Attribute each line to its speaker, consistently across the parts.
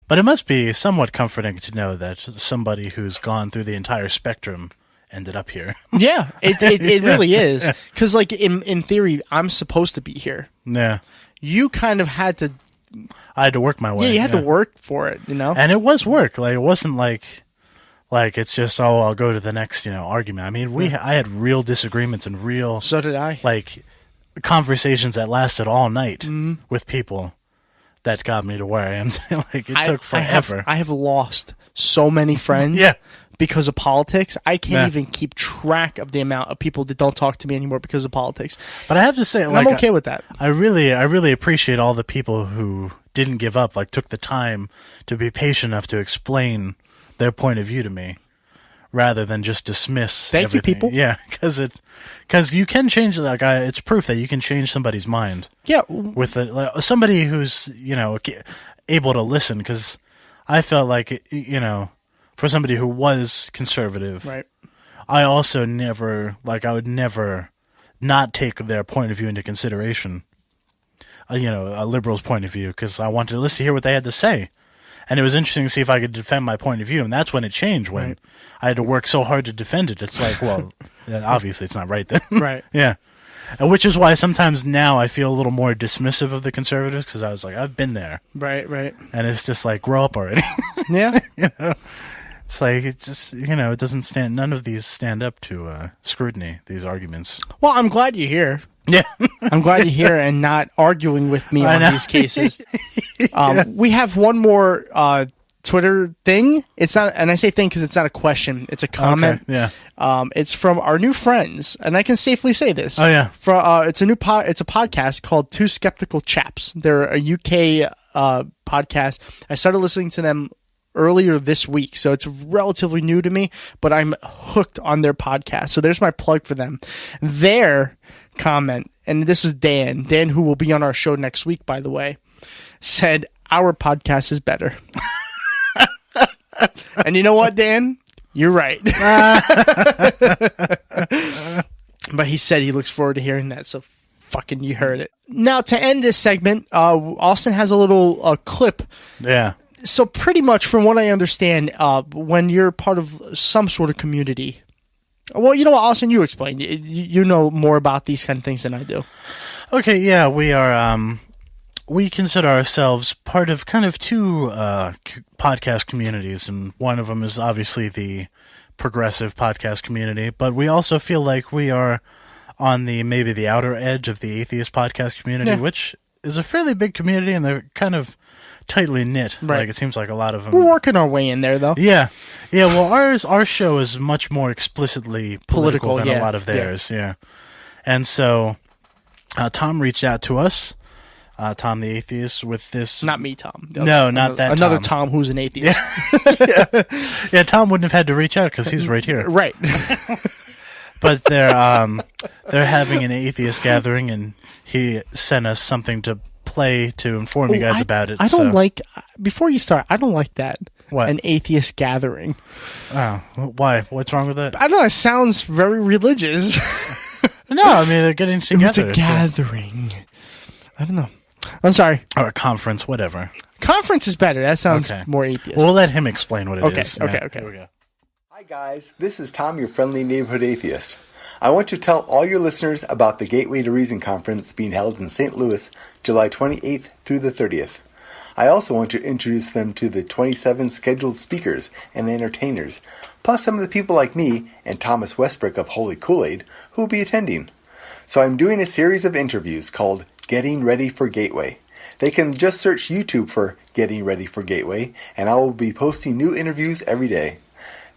Speaker 1: But it must be somewhat comforting to know that somebody who's gone through the entire spectrum ended up here.
Speaker 2: Yeah, it really is. Because, like, in theory, I'm supposed to be here.
Speaker 1: Yeah.
Speaker 2: You kind of had to...
Speaker 1: I had to work my way.
Speaker 2: Yeah, you had to work for it, you know?
Speaker 1: And it was work. Like, it wasn't like it's just, oh, I'll go to the next, argument. I mean, I had real disagreements and real...
Speaker 2: So did I.
Speaker 1: Like, conversations that lasted all night with people that got me to where I am. Like, it took forever.
Speaker 2: I have lost so many friends because of politics. I can't even keep track of the amount of people that don't talk to me anymore because of politics.
Speaker 1: But I have to say,
Speaker 2: and
Speaker 1: like,
Speaker 2: I'm okay with that.
Speaker 1: I really appreciate all the people who didn't give up, like, took the time to be patient enough to explain their point of view to me, rather than just dismiss
Speaker 2: Thank
Speaker 1: everything.
Speaker 2: you, people.
Speaker 1: Yeah, because you can change. Like, it's proof that you can change somebody's mind.
Speaker 2: Yeah,
Speaker 1: with somebody who's able to listen. Because I felt like for somebody who was conservative,
Speaker 2: right.
Speaker 1: I also I would never not take their point of view into consideration. A liberal's point of view, because I wanted to listen to hear what they had to say. And it was interesting to see if I could defend my point of view, and that's when it changed, when I had to work so hard to defend it. It's like, well, obviously it's not right then.
Speaker 2: Right.
Speaker 1: Yeah. Which is why sometimes now I feel a little more dismissive of the conservatives, because I was like, I've been there.
Speaker 2: Right.
Speaker 1: And it's just like, grow up already.
Speaker 2: Yeah.
Speaker 1: It's like, it just, it doesn't stand, none of these stand up to scrutiny, these arguments.
Speaker 2: Well, I'm glad you're here.
Speaker 1: Yeah.
Speaker 2: I'm glad you're here and not arguing with me on these cases. We have one more Twitter thing. It's not, and I say thing because it's not a question, it's a comment.
Speaker 1: Okay. Yeah.
Speaker 2: It's from our new friends, and I can safely say this.
Speaker 1: Oh yeah.
Speaker 2: It's a podcast called Two Skeptical Chaps. They're a UK podcast. I started listening to them earlier this week, so it's relatively new to me, but I'm hooked on their podcast. So there's my plug for them. Their comment, and this is Dan, who will be on our show next week, by the way, said, our podcast is better. And you know what, Dan? You're right. But he said he looks forward to hearing that, so fucking you heard it. Now, to end this segment, Austin has a little clip.
Speaker 1: Yeah.
Speaker 2: So pretty much, from what I understand, when you're part of some sort of community, well, you know what, Austin, you explain. You know more about these kind of things than I do.
Speaker 1: Okay, yeah, we are. We consider ourselves part of kind of two podcast communities, and one of them is obviously the progressive podcast community. But we also feel like we are on maybe the outer edge of the atheist podcast community, which is a fairly big community, and they're kind of tightly knit.
Speaker 2: Right.
Speaker 1: Like, it seems like a lot of them.
Speaker 2: We're working our way in there, though.
Speaker 1: Yeah. Well, our show is much more explicitly political than a lot of theirs. Yeah. And so, Tom reached out to us, Tom the atheist, with this.
Speaker 2: Not me, Tom.
Speaker 1: Not that.
Speaker 2: Another Tom who's an atheist.
Speaker 1: Yeah. Tom wouldn't have had to reach out because he's right here.
Speaker 2: Right.
Speaker 1: But they're having an atheist gathering, and he sent us something to play to inform you guys about it.
Speaker 2: I don't like, before you start, I don't like that.
Speaker 1: What?
Speaker 2: An atheist gathering.
Speaker 1: Oh, why? What's wrong with that?
Speaker 2: I don't know, it sounds very religious.
Speaker 1: No, I mean, they're getting together.
Speaker 2: It's a gathering. I don't know. I'm sorry.
Speaker 1: Or a conference, whatever.
Speaker 2: Conference is better. That sounds more atheist.
Speaker 1: We'll let him explain what it is.
Speaker 2: Okay.
Speaker 1: Here we go.
Speaker 3: Hi guys, this is Tom, your friendly neighborhood atheist. I want to tell all your listeners about the Gateway to Reason conference being held in St. Louis, July 28th through the 30th. I also want to introduce them to the 27 scheduled speakers and entertainers, plus some of the people like me and Thomas Westbrook of Holy Kool-Aid who will be attending. So I'm doing a series of interviews called Getting Ready for Gateway. They can just search YouTube for Getting Ready for Gateway, and I will be posting new interviews every day.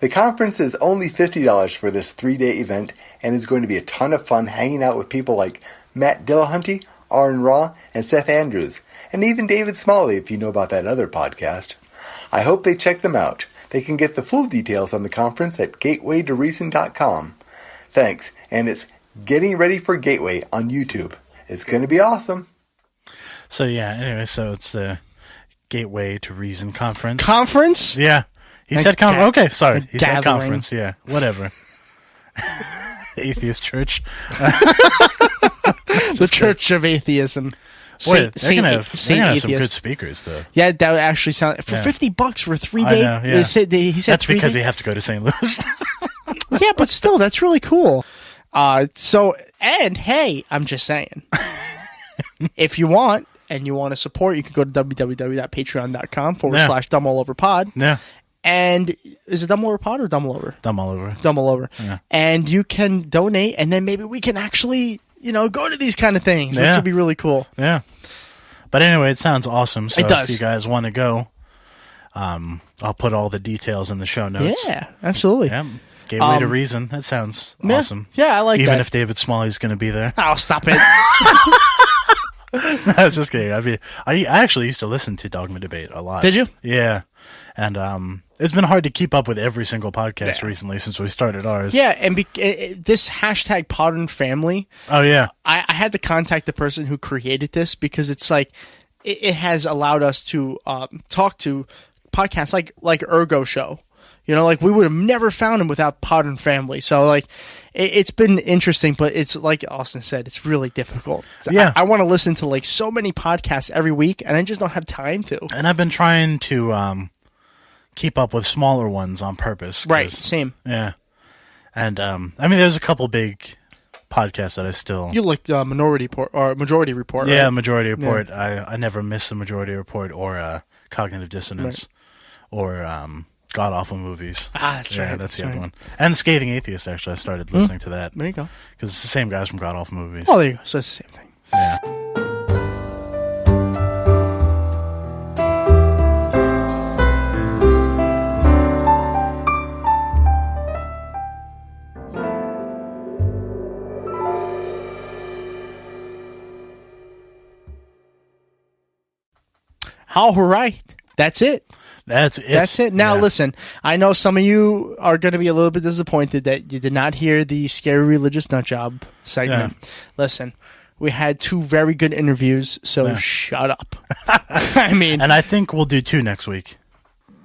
Speaker 3: The conference is only $50 for this 3-day event, and is going to be a ton of fun hanging out with people like Matt Dillahunty, Aaron Raw, and Seth Andrews, and even David Smalley if you know about that other podcast. I hope they check them out. They can get the full details on the conference at gatewaytoreason.com. Thanks, and it's Getting Ready for Gateway on YouTube. It's going to be awesome.
Speaker 1: So anyway, so it's the Gateway to Reason conference.
Speaker 2: Conference?
Speaker 1: Yeah. He said conference. Okay, sorry. He
Speaker 2: gathering.
Speaker 1: said conference, yeah. Whatever. Atheist church.
Speaker 2: The Church of Atheism.
Speaker 1: Boy, they're gonna have some
Speaker 2: Atheist.
Speaker 1: good speakers, though.
Speaker 2: Yeah, that would actually sound for $50 for 3
Speaker 1: I
Speaker 2: days.
Speaker 1: know, yeah.
Speaker 2: He said
Speaker 1: That's
Speaker 2: 3
Speaker 1: because
Speaker 2: days.
Speaker 1: you have to go to St. Louis.
Speaker 2: Yeah, but still, that's really cool. And hey, I'm just saying, if you want and you want to support, you can go to www.patreon.com/dumballoverpod.
Speaker 1: Yeah.
Speaker 2: And is it Dumb All Over Pod or Dumb All Over?
Speaker 1: Dumb all over.
Speaker 2: Dumb All Over.
Speaker 1: Yeah.
Speaker 2: And you can donate, and then maybe we can actually, go to these kind of things, which
Speaker 1: Yeah.
Speaker 2: would be really cool.
Speaker 1: Yeah. But anyway, it sounds awesome. So
Speaker 2: It does.
Speaker 1: if you guys want to go, I'll put all the details in the show notes.
Speaker 2: Yeah, absolutely.
Speaker 1: Yeah. Gateway to Reason. That sounds awesome.
Speaker 2: Yeah, I like
Speaker 1: Even
Speaker 2: that.
Speaker 1: if David Smalley's going to be there.
Speaker 2: Oh, stop it.
Speaker 1: I was just kidding. I actually used to listen to Dogma Debate a lot.
Speaker 2: Did you?
Speaker 1: Yeah. And it's been hard to keep up with every single podcast recently since we started ours.
Speaker 2: Yeah, and this hashtag Podern Family,
Speaker 1: Oh, yeah.
Speaker 2: I had to contact the person who created this because it's like it has allowed us to talk to podcasts like Ergo Show. Like we would have never found him without Podern Family. So like it's been interesting, but it's like Austin said, it's really difficult.
Speaker 1: Yeah.
Speaker 2: I want to listen to like so many podcasts every week, and I just don't have time to.
Speaker 1: And I've been trying to keep up with smaller ones on purpose.
Speaker 2: Right, same.
Speaker 1: Yeah. And there's a couple big podcasts that I still...
Speaker 2: You like Majority Report,
Speaker 1: Yeah,
Speaker 2: right?
Speaker 1: Majority Report. Yeah. I never miss the Majority Report or Cognitive Dissonance or God Awful Movies.
Speaker 2: That's right.
Speaker 1: Yeah, that's the other one. And Scathing Atheist, actually. I started listening to that.
Speaker 2: There you go.
Speaker 1: Because it's the same guys from God Awful Movies.
Speaker 2: Oh, there you go. So it's the same thing.
Speaker 1: Yeah.
Speaker 2: All right. That's it.
Speaker 1: That's it.
Speaker 2: That's it. Now,
Speaker 1: Yeah.
Speaker 2: listen, I know some of you are going to be a little bit disappointed that you did not hear the Scary Religious Nutjob segment.
Speaker 1: Yeah.
Speaker 2: Listen, we had 2 very good interviews, so shut up. I mean,
Speaker 1: And I think we'll do 2 next week.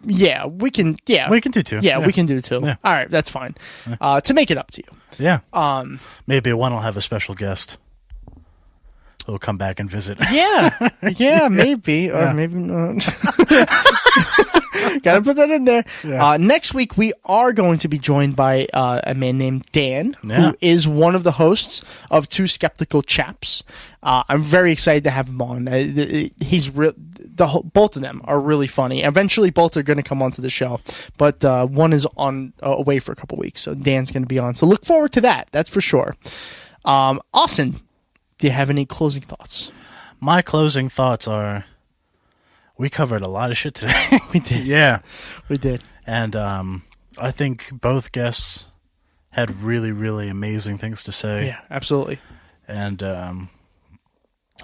Speaker 2: yeah, we can. Yeah,
Speaker 1: We can do 2.
Speaker 2: Yeah, we can do 2.
Speaker 1: Yeah.
Speaker 2: All right, that's fine. To make it up to you.
Speaker 1: Yeah. Maybe one will have a special guest who'll come back and visit.
Speaker 2: Yeah, yeah, maybe, or maybe not. Gotta put that in there.
Speaker 1: Yeah.
Speaker 2: Next week, we are going to be joined by a man named Dan,
Speaker 1: Yeah.
Speaker 2: who is one of the hosts of Two Skeptical Chaps. I'm very excited to have him on. He's both of them are really funny. Eventually, both are going to come onto the show, but one is on away for a couple weeks, so Dan's going to be on. So look forward to that. That's for sure. Austin, do you have any closing thoughts?
Speaker 1: My closing thoughts are, we covered a lot of shit today.
Speaker 2: We did.
Speaker 1: Yeah.
Speaker 2: We did.
Speaker 1: And I think both guests had really, really amazing things to say.
Speaker 2: Yeah, absolutely.
Speaker 1: And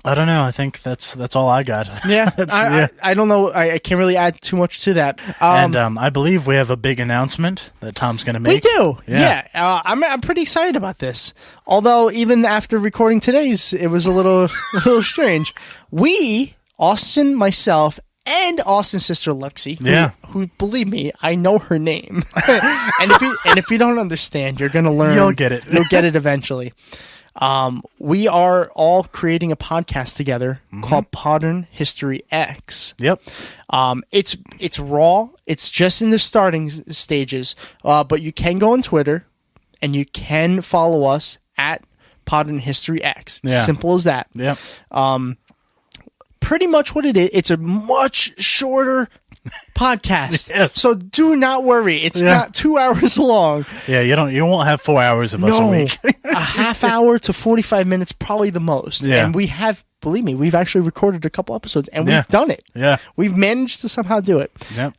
Speaker 1: I don't know. I think that's all I got.
Speaker 2: Yeah,
Speaker 1: yeah.
Speaker 2: I don't know. I can't really add too much to that.
Speaker 1: And I believe we have a big announcement that Tom's going to
Speaker 2: We
Speaker 1: make.
Speaker 2: do.
Speaker 1: Yeah.
Speaker 2: Yeah. I'm pretty excited about this. Although even after recording today's, it was a little strange. We, Austin, myself, and Austin's sister Lexi, who believe me, I know her name. and if you don't understand, you're gonna learn.
Speaker 1: You'll get it.
Speaker 2: You'll get it eventually. We are all creating a podcast together called Modern History X.
Speaker 1: Yep.
Speaker 2: It's raw. It's just in the starting stages. But you can go on Twitter and you can follow us at Modern History X. It's simple as that.
Speaker 1: Yep.
Speaker 2: Pretty much what it is. It's a much shorter podcast.
Speaker 1: Yes.
Speaker 2: So do not worry. It's not 2 hours long.
Speaker 1: Yeah, you won't have 4 hours of us a week.
Speaker 2: A half hour to 45 minutes, probably the most.
Speaker 1: Yeah.
Speaker 2: And we have, believe me, we've actually recorded a couple episodes and we've done it.
Speaker 1: Yeah.
Speaker 2: We've managed to somehow do it.
Speaker 1: Yep.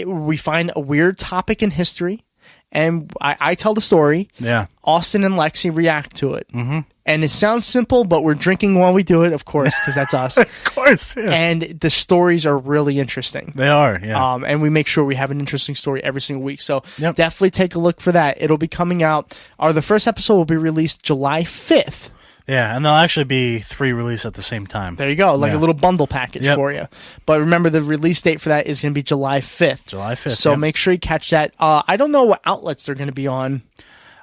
Speaker 2: We find a weird topic in history and I tell the story.
Speaker 1: Yeah.
Speaker 2: Austin and Lexi react to it. Mm-hmm. And it sounds simple, but we're drinking while we do it, of course, because that's us.
Speaker 1: Of course. Yeah.
Speaker 2: And the stories are really interesting.
Speaker 1: They are. Yeah.
Speaker 2: And we make sure we have an interesting story every single week. So
Speaker 1: Yep.
Speaker 2: definitely take a look for that. It'll be coming out. The first episode will be released July 5th.
Speaker 1: Yeah, and there'll actually be 3 released at the same time.
Speaker 2: There you go, like a little bundle package for you. But remember, the release date for that is going to be July 5th.
Speaker 1: July 5th.
Speaker 2: So make sure you catch that. I don't know what outlets they're going to be on.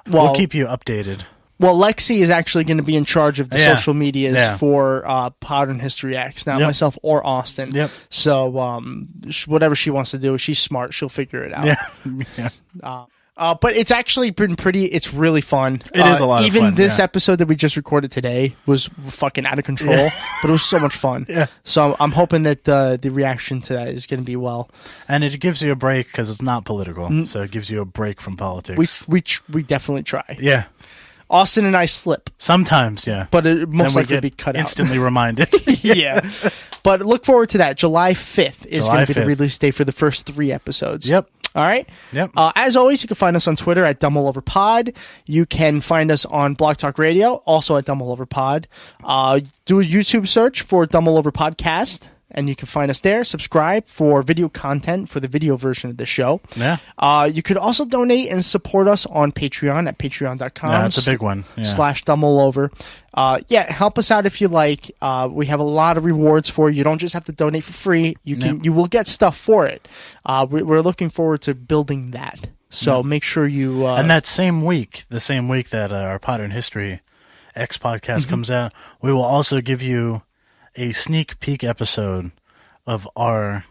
Speaker 2: Well,
Speaker 1: We'll keep you updated.
Speaker 2: Well, Lexi is actually going to be in charge of the
Speaker 1: Yeah.
Speaker 2: social medias
Speaker 1: Yeah.
Speaker 2: for Modern History X, not
Speaker 1: Yep.
Speaker 2: myself or Austin.
Speaker 1: Yep.
Speaker 2: So whatever she wants to do, she's smart. She'll figure it out.
Speaker 1: Yeah.
Speaker 2: But it's actually been it's really fun.
Speaker 1: It is a lot of
Speaker 2: even
Speaker 1: fun,
Speaker 2: this
Speaker 1: yeah.
Speaker 2: episode that we just recorded today was fucking out of control, but it was so much fun.
Speaker 1: Yeah.
Speaker 2: So I'm hoping that the reaction to that is going to be well.
Speaker 1: And it gives you a break because it's not political, so it gives you a break from politics.
Speaker 2: We definitely try.
Speaker 1: Yeah.
Speaker 2: Austin and I slip,
Speaker 1: Sometimes, yeah.
Speaker 2: but it most
Speaker 1: Then we
Speaker 2: likely
Speaker 1: get
Speaker 2: be cut
Speaker 1: instantly reminded.
Speaker 2: out. Yeah. But look forward to that. July 5th is
Speaker 1: July
Speaker 2: going to be the
Speaker 1: 5th.
Speaker 2: release date for the first 3 episodes.
Speaker 1: Yep.
Speaker 2: All right.
Speaker 1: Yep.
Speaker 2: As always, you can find us on Twitter at Dumb All Over Pod. You can find us on Blog Talk Radio, also at Dumb All Over Pod. Do a YouTube search for Dumb All Over Podcast, and you can find us there. Subscribe for video content for the video version of the show.
Speaker 1: Yeah.
Speaker 2: You could also donate and support us on Patreon at patreon.com.
Speaker 1: Yeah, that's a big one. Yeah.
Speaker 2: /DumbAllOver. Help us out if you like. We have a lot of rewards for you. You don't just have to donate for free. You will get stuff for it. We're looking forward to building that. So make sure you
Speaker 1: And that same week, the same week that our Modern History X podcast comes out, we will also give you a sneak peek episode of our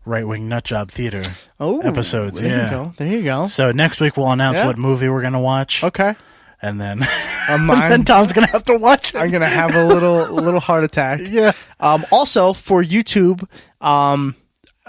Speaker 1: right-wing nutjob theater episodes.
Speaker 2: There
Speaker 1: Yeah.
Speaker 2: you go. There you go.
Speaker 1: So next week we'll announce
Speaker 2: Yeah.
Speaker 1: what movie we're going to watch.
Speaker 2: Okay.
Speaker 1: And then,
Speaker 2: I'm
Speaker 1: then Tom's going to have to watch it.
Speaker 2: gonna have a little heart attack.
Speaker 1: Yeah.
Speaker 2: Also for YouTube,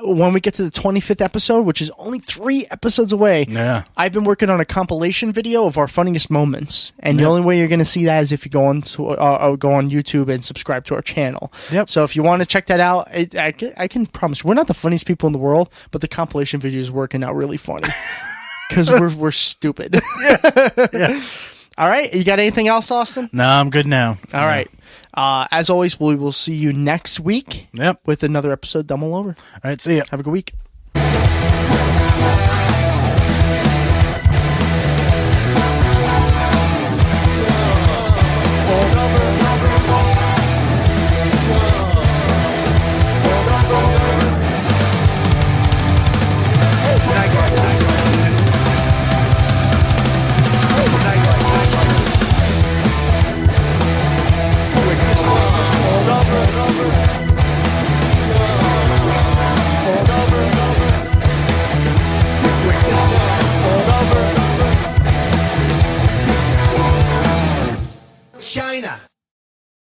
Speaker 2: when we get to the 25th episode, which is only 3 episodes away,
Speaker 1: Yeah.
Speaker 2: I've been working on a compilation video of our funniest moments, and the only way you're going to see that is if you go on YouTube and subscribe to our channel.
Speaker 1: Yep.
Speaker 2: So if you want to check that out, I can promise we're not the funniest people in the world, but the compilation video is working out really funny because we're stupid.
Speaker 1: Yeah.
Speaker 2: All right, you got anything else, Austin?
Speaker 1: No, I'm good now.
Speaker 2: All right. As always, we will see you next week
Speaker 1: Yep.
Speaker 2: with another episode. Dumb All Over.
Speaker 1: All right, see ya.
Speaker 2: Have a good week.